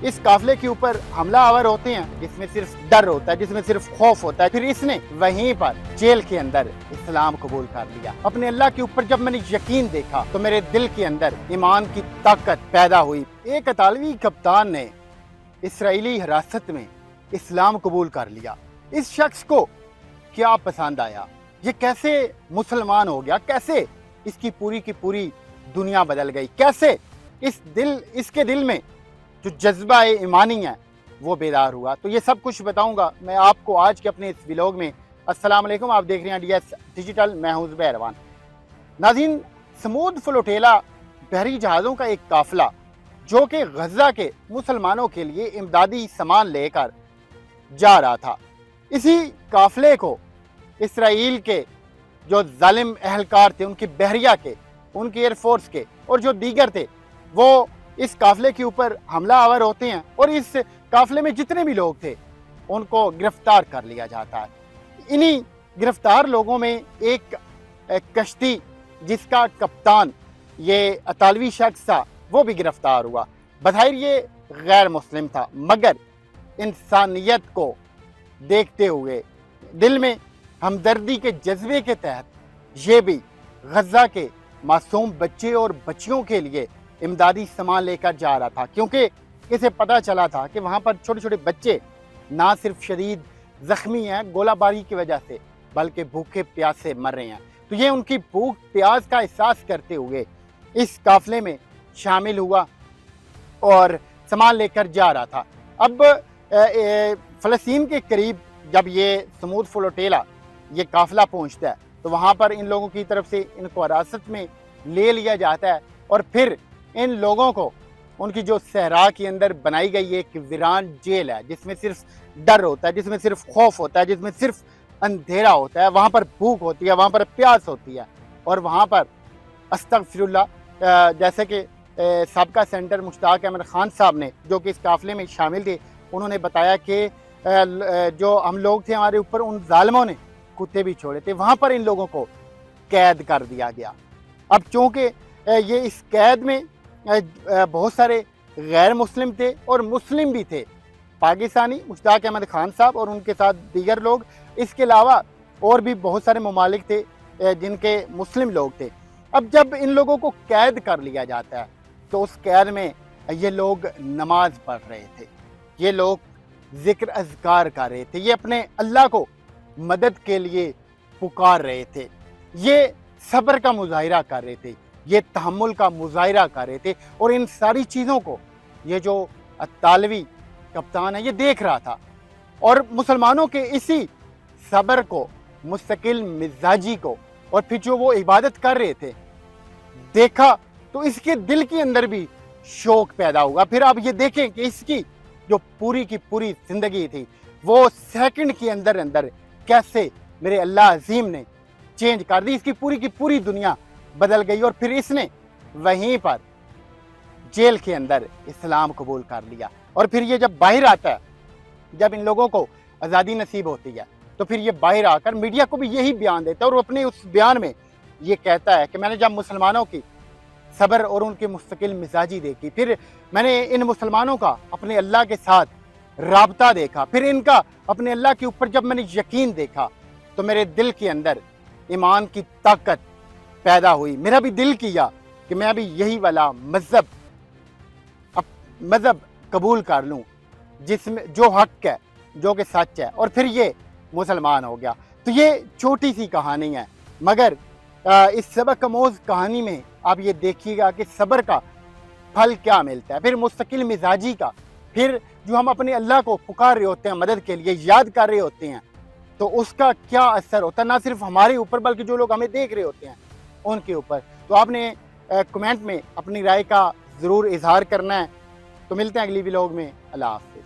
اس قافلے کے اوپر حملہ آور ہوتے ہیں جس میں صرف ڈر ہوتا ہے، جس میں صرف خوف ہوتا ہے۔ پھر اس نے وہیں پر جیل کے اندر اسلام قبول کر لیا۔ اپنے اللہ کے اوپر جب میں نے یقین دیکھا تو میرے دل کے اندر ایمان کی طاقت پیدا ہوئی۔ ایک اطالوی کپتان نے اسرائیلی حراست میں اسلام قبول کر لیا۔ اس شخص کو کیا پسند آیا، یہ کیسے مسلمان ہو گیا، کیسے اس کی پوری دنیا بدل گئی، کیسے اس کے دل میں جو جذبہ ایمانی ہے وہ بیدار ہوا، تو یہ سب کچھ بتاؤں گا میں آپ کو آج کے اپنے اس ویلوگ میں۔ السلام علیکم، آپ دیکھ رہے ہیں DS ڈیجیٹل، میں ہوں زبیر احروان۔ ناظرین، سمود فلوٹیلا بحری جہازوں کا ایک قافلہ جو کہ غزہ کے مسلمانوں کے لیے امدادی سامان لے کر جا رہا تھا، اسی قافلے کو اسرائیل کے جو ظالم اہلکار تھے، ان کے بحریہ کے، ان کی ایئر فورس کے اور جو دیگر تھے، وہ اس قافلے کے اوپر حملہ آور ہوتے ہیں اور اس قافلے میں جتنے بھی لوگ تھے ان کو گرفتار کر لیا جاتا ہے۔ انہی گرفتار لوگوں میں ایک کشتی جس کا کپتان یہ اطالوی شخص تھا وہ بھی گرفتار ہوا۔ بظاہر یہ غیر مسلم تھا، مگر انسانیت کو دیکھتے ہوئے دل میں ہمدردی کے جذبے کے تحت یہ بھی غزہ کے معصوم بچے اور بچیوں کے لیے امدادی سامان لے کر جا رہا تھا، کیونکہ اسے پتہ چلا تھا کہ وہاں پر چھوٹے چھوٹے بچے نہ صرف شدید زخمی ہیں گولہ باری کی وجہ سے، بلکہ بھوکے پیاس سے مر رہے ہیں۔ تو یہ ان کی بھوک پیاس کا احساس کرتے ہوئے اس قافلے میں شامل ہوا اور سامان لے کر جا رہا تھا۔ اب فلسطین کے قریب جب یہ سمود فلوٹیلا یہ قافلہ پہنچتا ہے تو وہاں پر ان لوگوں کی طرف سے ان کو حراست میں لے لیا جاتا ہے اور پھر ان لوگوں کو ان کی جو صحرا کے اندر بنائی گئی ایک ویران جیل ہے جس میں صرف ڈر ہوتا ہے، جس میں صرف خوف ہوتا ہے، جس میں صرف اندھیرا ہوتا ہے، وہاں پر بھوک ہوتی ہے، وہاں پر پیاس ہوتی ہے، اور وہاں پر استغفر اللہ، جیسے کہ سابقہ سینٹر مشتاق احمد خان صاحب نے جو کہ اس قافلے میں شامل تھے، انہوں نے بتایا کہ جو ہم لوگ تھے ہمارے اوپر ان ظالموں نے کتے بھی چھوڑے تھے، وہاں پر ان لوگوں کو قید کر دیا گیا۔ اب چونکہ یہ اس قید میں بہت سارے غیر مسلم تھے اور مسلم بھی تھے، پاکستانی مشتاق احمد خان صاحب اور ان کے ساتھ دیگر لوگ، اس کے علاوہ اور بھی بہت سارے ممالک تھے جن کے مسلم لوگ تھے۔ اب جب ان لوگوں کو قید کر لیا جاتا ہے تو اس قید میں یہ لوگ نماز پڑھ رہے تھے، یہ لوگ ذکر اذکار کر رہے تھے، یہ اپنے اللہ کو مدد کے لیے پکار رہے تھے، یہ صبر کا مظاہرہ کر رہے تھے، یہ تحمل کا مظاہرہ کر رہے تھے، اور ان ساری چیزوں کو یہ جو اطالوی کپتان ہے یہ دیکھ رہا تھا، اور مسلمانوں کے اسی صبر کو، مستقل مزاجی کو، اور پھر جو وہ عبادت کر رہے تھے دیکھا تو اس کے دل کے اندر بھی شوق پیدا ہوا۔ پھر آپ یہ دیکھیں کہ اس کی جو پوری کی پوری زندگی تھی وہ سیکنڈ کے اندر کیسے میرے اللہ عظیم نے چینج کر دی، اس کی پوری دنیا بدل گئی، اور پھر اس نے وہیں پر جیل کے اندر اسلام قبول کر لیا۔ اور پھر یہ جب باہر آتا ہے، جب ان لوگوں کو آزادی نصیب ہوتی ہے تو پھر یہ باہر آ کر میڈیا کو بھی یہی بیان دیتا ہے، اور اپنے اس بیان میں یہ کہتا ہے کہ میں نے جب مسلمانوں کی صبر اور ان کی مستقل مزاجی دیکھی، پھر میں نے ان مسلمانوں کا اپنے اللہ کے ساتھ رابطہ دیکھا، پھر ان کا اپنے اللہ کے اوپر جب میں نے یقین دیکھا تو میرے دل کے اندر ایمان کی طاقت پیدا ہوئی۔ میرا بھی دل کیا کہ میں بھی یہی والا مذہب قبول کر لوں جس میں جو حق ہے، جو کہ سچ ہے، اور پھر یہ مسلمان ہو گیا۔ تو یہ چھوٹی سی کہانی ہے، مگر اس سبق آموز کہانی میں آپ یہ دیکھیے گا کہ صبر کا پھل کیا ملتا ہے، پھر مستقل مزاجی کا، پھر جو ہم اپنے اللہ کو پکار رہے ہوتے ہیں مدد کے لیے، یاد کر رہے ہوتے ہیں، تو اس کا کیا اثر ہوتا ہے نہ صرف ہمارے اوپر بلکہ جو لوگ ہمیں دیکھ رہے ہوتے ہیں ان کے اوپر۔ تو آپ نے کمنٹ میں اپنی رائے کا ضرور اظہار کرنا ہے۔ تو ملتے ہیں اگلی ویلوگ میں، اللہ حافظ۔